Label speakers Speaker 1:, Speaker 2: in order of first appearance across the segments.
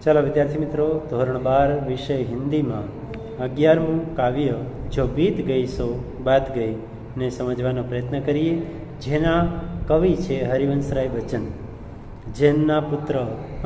Speaker 1: ચાલો વિદ્યાર્થી મિત્રો, ધોરણ 12 વિષય હિન્દીમાં 11મું કાવ્ય જો બીત ગઈ સો બાત ગઈ ને સમજવાનો પ્રયત્ન કરીએ, જેના કવિ છે હરિવંશરાય બચ્ચન, જેમના પુત્ર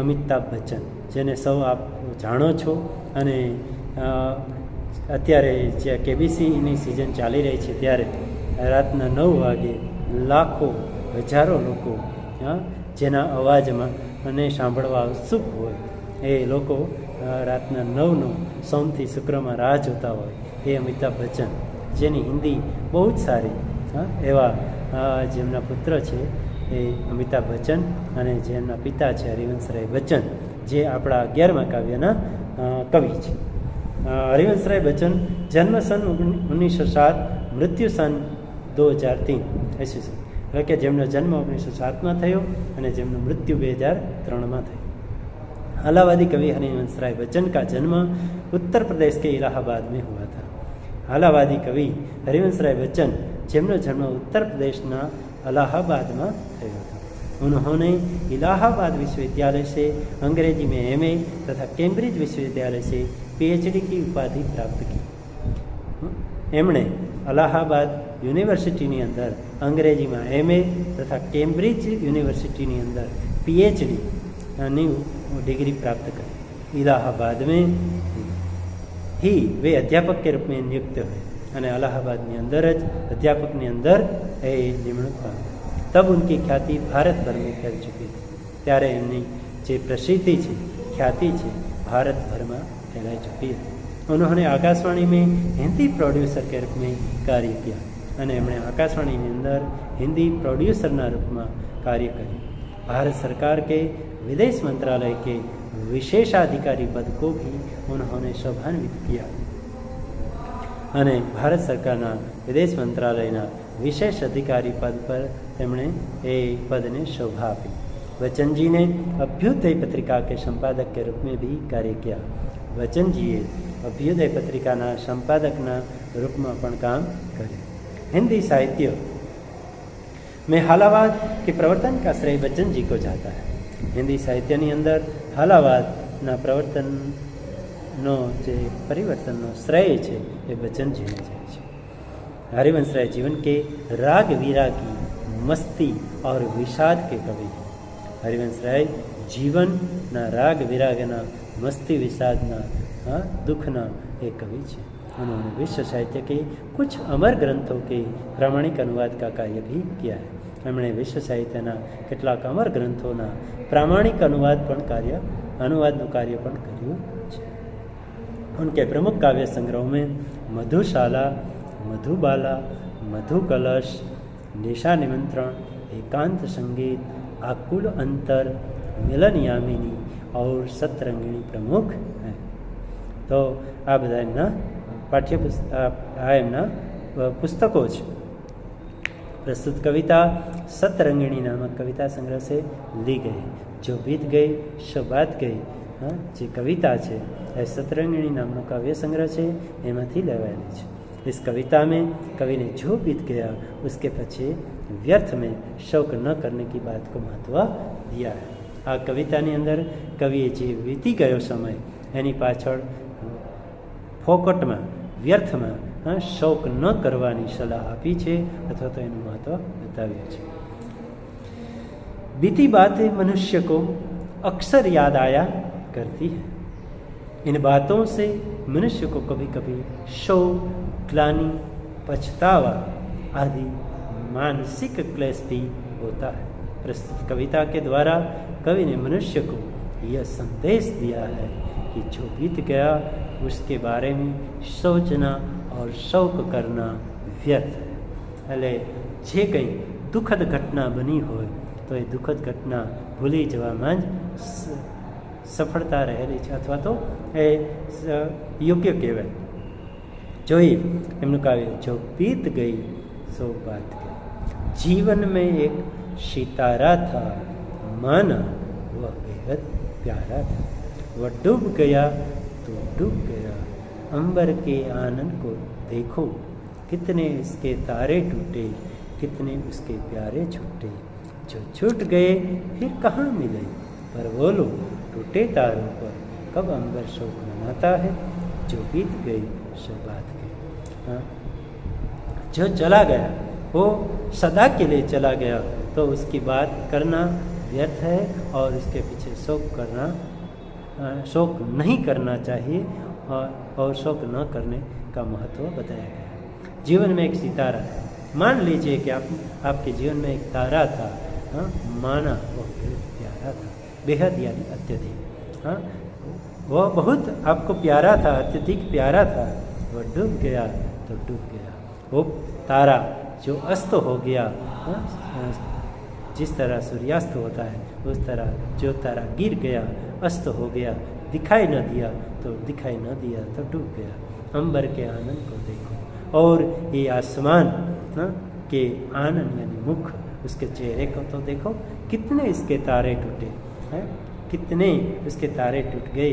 Speaker 1: અમિતાભ બચ્ચન, જેને સૌ આપ જાણો છો. અને અત્યારે જે કેબીસીની સિઝન ચાલી રહી છે ત્યારે રાતના 9 વાગે લાખો હજારો લોકો જેના અવાજમાં અને સાંભળવા ઉત્સુક હોય એ લોકો રાતના 9નો સોમથી શુક્રમાં રાહ જોતા હોય એ અમિતાભ બચ્ચન, જેની હિન્દી બહુ જ સારી, એવા જેમના પુત્ર છે એ અમિતાભ બચ્ચન અને જેમના પિતા છે હરિવંશરાય બચ્ચન, જે આપણા 11મા કાવ્યના કવિ છે. હરિવંશરાય બચ્ચન જન્મ સન 1907, મૃત્યુ સન 2003 ઈસવીસન, એટલે કે જેમનો જન્મ 1907માં થયો અને જેમનું મૃત્યુ 2003માં થયું. हालावादी कवि हरिवंशराय बच्चन का जन्म उत्तर प्रदेश के इलाहाबाद में हुआ था. हालावादी कवि हरिवंशराय बच्चन જેમનો જન્મ उत्तर प्रदेशના इलाहाबाद में થયો હતો. उन्होंने इलाहाबाद विश्वविद्यालय से अंग्रेजी में MA तथा कैम्ब्रिज विश्वविद्यालय से PhD की उपाधि प्राप्त की. એમણે અલાહાબાદ યુનિવર્સિટીની અંદર અંગ્રેજીમાં MA તથા કેમ્બ્રિજ યુનિવર્સિટીની અંદર PhD ની डिग्री प्राप्त करी. इलाहाबाद में ही वे अध्यापक के रूप में नियुक्त हुए અને અલાહાબાદની અંદર જ અધ્યાપકની અંદર એ નિમણૂક પામી. તબ ઉનકી ખ્યાતિ ભારત ભર में फैल चुकी थी. ત્યારે એમની જે પ્રસિદ્ધિ છે, ખ્યાતિ છે, ભારત ભરમાં फैलाई चुकी है. उन्होंने आकाशवाणी में हिंदी प्रोड्यूसर के रूप में कार्य किया અને એમણે આકાશવાણીની અંદર હિન્દી પ્રોડ્યુસરના રૂપમાં કાર્ય કર્યું. भारत सरकार के विदेश मंत्रालय के विशेषाधिकारी पद को भी उन्होंने शोभान्वित किया અને ભારત સરકારના વિદેશ મંત્રાલયના વિશેષ અધિકારી પદ પર તેમણે એ પદને શોભા આપી. बच्चन जी ने अभ्युदय पत्रिका के संपादक के रूप में भी कार्य किया. बच्चन जीए अभ्युदय पत्रिकाના સંપાદકના રૂપમાં પણ કામ કર્યું. हिंदी साहित्य में हालावाद के प्रवर्तन का श्रेय बच्चन जी को जाता है. हिंदी साहित्यની અંદર હાલાવાદના પ્રવર્તનનો જે પરિવર્તનનો શ્રેય છે એ બચ્ચનજીને જાય છે. हरिवंशराय जीवन के राग विरागी, मस्ती और विषाद के कवि हैं. हरिवंशराय जीवनના राग विरागના, मस्ती विषादના, दुखના એ कवि છે. उन्होंने विश्व साहित्य के कुछ अमर ग्रंथों के प्रामाणिक अनुवाद का कार्य भी किया है. એમણે વિશ્વ સાહિત્યના કેટલાક અમર ગ્રંથોના प्रामाणिक अनुवादનું કાર્ય પણ કર્યું છે. उनके प्रमुख काव्य संग्रहों में मधुशाला, मधुबाला, मधु कलश, निशा निमंत्रण, एकांत संगीत, आकुल अंतर, मिलन यामिनी और सतरंगिणी प्रमुख हैं. तो આ બધા એમના એમના પુસ્તકો છે. प्रस्तुत कविता सतरंगिणी नामक कविता संग्रह से ली गई. जो बीत गई सो बात गई જે કવિતા છે એ सतरंगिणी नामનો काव्य संग्रह છે, એમાંથી લેવાયેલી છે. इस कविता में कवि ने जो बीत गया उसके पीछे व्यर्थ में शौक न करने की बात को महत्व दिया है. આ કવિતાની અંદર કવિએ જે વીતી ગયો સમય એની પાછળ ફોકટમાં, વ્યર્થમાં શોક ન કરવાની સલાહ આપી છે અથવા તો એનું મહત્વ બતાવ્યું છે. बीती बातें मनुष्य को अक्सर याद आया करती है. इन बातों से मनुष्य को कभी कभी शोक, ग्लानि, पछतावा आदि मानसिक क्लेश भी होता है. प्रस्तुत कविता के द्वारा कवि ने मनुष्य को यह संदेश दिया है कि जो बीत गया उसके बारे में सोचना और शौक करना व्यर्थ है. એટલે જે કંઈ દુઃખદ ઘટના બની હોય તો એ દુઃખદ ઘટના ભૂલી જવામાં જ સફળતા રહેલી છે અથવા તો એ યોગ્ય કહેવાય. જોઈએ એમનું કાવ્ય જો बीत गई सो बात गई. जीवन में एक सितारा था, माना वह बेहद प्यारा था. वह डूब गया तो डूब गया, अंबर के आनंद को देखो, कितने इसके तारे टूटे, कितने उसके प्यारे छूटे. जो छूट गए फिर कहाँ मिले, पर बोलो टूटे तारों पर कब अंबर शोक मनाता है, जो बीत गई सो बात गई। हाँ, जो चला गया वो सदा के लिए चला गया, तो उसकी बात करना व्यर्थ है और उसके पीछे शोक नहीं करना चाहिए और शोक न करने का महत्व बताया गया। जीवन में एक सितारा था, मान लीजिए कि आपके जीवन में एक तारा था। हाँ, माना वो बेहद प्यारा था, बेहद यानी अत्यधिक। हाँ, वह बहुत आपको प्यारा था, अत्यधिक प्यारा था। वह डूब गया तो डूब गया। वो तारा जो अस्त हो गया, जिस तरह सूर्यास्त होता है उस तरह जो तारा गिर गया, अस्त हो गया, दिखाई न दिया तो डूब गया। अंबर के आनंद को देखो और ये आसमान के आनंद यानी मुख, उसके चेहरे को तो देखो, कितने इसके तारे टूटे हैं, कितने उसके तारे टूट गए,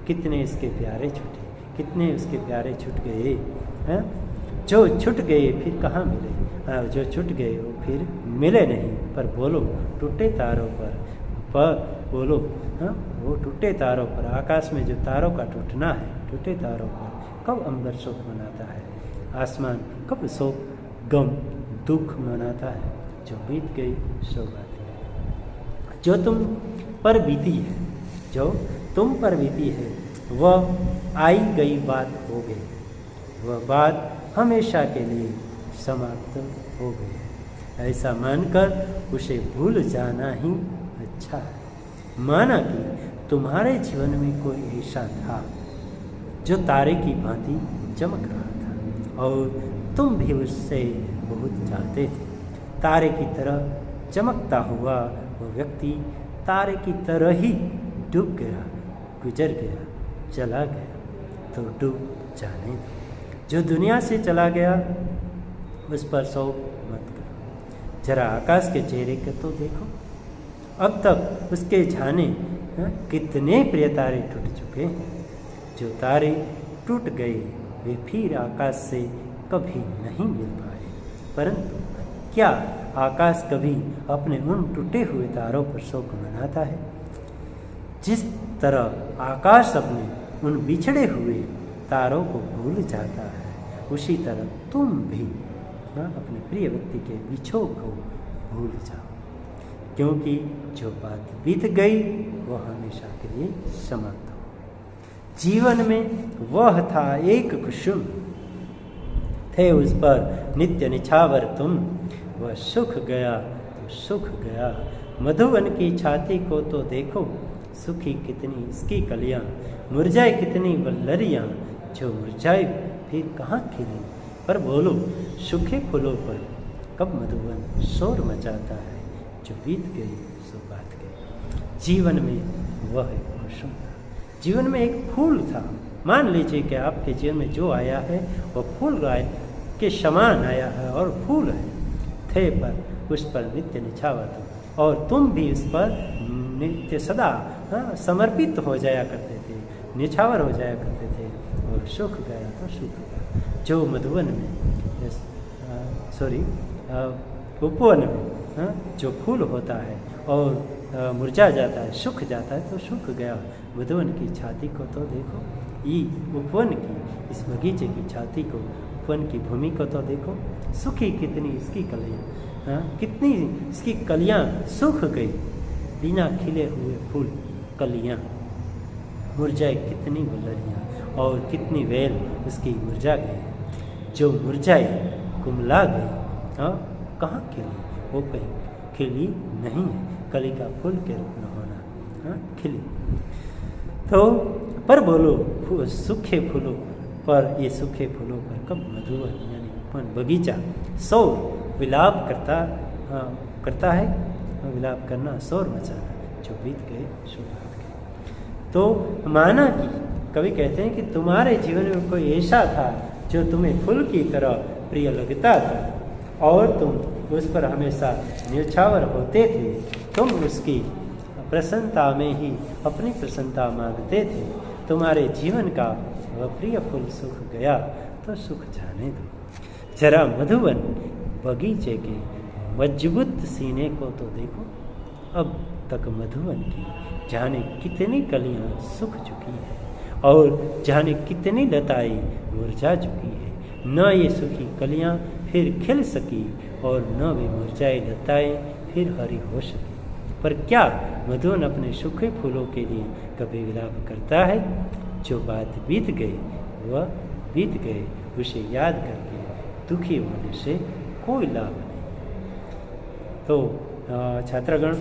Speaker 1: कितने इसके प्यारे छूटे, कितने उसके प्यारे छूट गए हैं। जो छूट गए फिर कहाँ मिले, जो छूट गए वो फिर मिले नहीं। पर बोलो टूटे तारों पर बोलो, हाँ, वो टूटे तारों पर, आकाश में जो तारों का टूटना है, टूटे तारों पर कब अंबर शोक मनाता है, आसमान कब शोक गम दुख मनाता है, जो बीत गई सो बात गई। जो तुम पर बीती है वह आई गई बात हो गई, वह बात हमेशा के लिए समाप्त हो गई। ऐसा मानकर उसे भूल जाना ही अच्छा है। माना कि तुम्हारे जीवन में कोई ऐसा था जो तारे की भांति चमक रहा था और तुम भी उससे बहुत चाहते थे। तारे की तरह चमकता हुआ वो व्यक्ति तारे की तरह ही डूब गया, गुजर गया, चला गया, तो डूब जाने दो। जो दुनिया से चला गया उस पर शोक मत करो। जरा आकाश के चेहरे को तो देखो, अब तक उसके जाने कितने प्रिय तारे टूट चुके। जो तारे टूट गए वे फिर आकाश से कभी नहीं मिल पाए, परंतु क्या आकाश कभी अपने उन टूटे हुए तारों पर शोक मनाता है? जिस तरह आकाश अपने उन बिछड़े हुए तारों को भूल जाता है, उसी तरह तुम भी अपने प्रिय व्यक्ति के बिछोह को भूल जाओ, क्योंकि जो बात बीत गई वो हमेशा के लिए समाप्त हो गई। जीवन में वह था एक कुसुम, थे उस पर नित्य निछावर तुम, वह सुख गया तो सुख गया। मधुवन की छाती को तो देखो, सुखी कितनी इसकी कलियां, मुरझाई कितनी वल्लरियां, जो मुरझाई फिर कहाँ खिली। पर बोलो सूखे फूलों पर कब मधुवन शोर मचाता है, जो बीत गई सो बात गई। जीवन में वह एक कुसुम था, जीवन में एक फूल था। मान लीजिए कि आपके जीवन में जो आया है वह फूल राय के समान आया है और फूल है, थे पर उस पर नित्य निछावर तुम, और तुम भी उस पर नित्य सदा समर्पित हो जाया करते थे, निछावर हो जाया करते थे। और सुख गया तो सुख गया। जो मधुवन में उपवन में जो फूल होता है और मुरझा जाता है, सूख जाता है, तो सूख गया। मधुवन की छाती को तो देखो, ये उपवन की, इस बगीचे की छाती को, उपवन की भूमि को तो देखो, सूखी कितनी इसकी कलियाँ, कितनी इसकी कलियाँ सूख गई, बिना खिले हुए फूल कलियाँ, मुरझाई कितनी वल्लरियाँ और कितनी वेल उसकी मुरझा गई। जो मुरझाई कुमला गई, कहाँ खिली, वो कहीं खिली नहीं है, कली का फूल के रूप में होना, खिली। तो पर बोलो सूखे फूलों पर, ये सूखे फूलों पर कब मधुवन यानी उपवन बगीचा शोर विलाप करता है, विलाप करना, शोर मचाना, जो बीत गए सो बात गए। तो माना कि कवि कहते हैं कि तुम्हारे जीवन में कोई ऐसा था जो तुम्हें फूल की तरह प्रिय लगता था और तुम उस पर हमेशा न्यौछावर होते थे। तुम उसकी प्रसन्नता में ही अपनी प्रसन्नता मांगते थे। तुम्हारे जीवन का वह प्रिय फूल सूख गया तो सूख जाने दो। जरा मधुवन बगीचे के मजबूत सीने को तो देखो, अब तक मधुवन की जाने कितनी कलियां सूख चुकी है और जाने कितनी लताएं मुरझा चुकी है। न ये सूखी कलियां फिर खिल सकी और न वे मुरझाई लताएं फिर हरी हो सकी। पर क्या मधुवन अपने सूखे फूलों के लिए कभी विलाप करता है? जो बात बीत गई वह बीत गए, उसे याद करके दुखी होने से कोई लाभ नहीं। तो छात्रगण,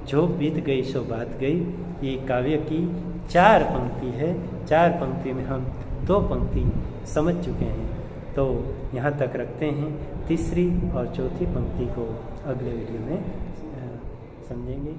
Speaker 1: जो बीत गई सो बात गई, ये काव्य की 4 पंक्ति है। 4 पंक्ति में हम 2 पंक्ति समझ चुके हैं, तो यहाँ तक रखते हैं। तीसरी और चौथी पंक्ति को अगले वीडियो में समझेंगे।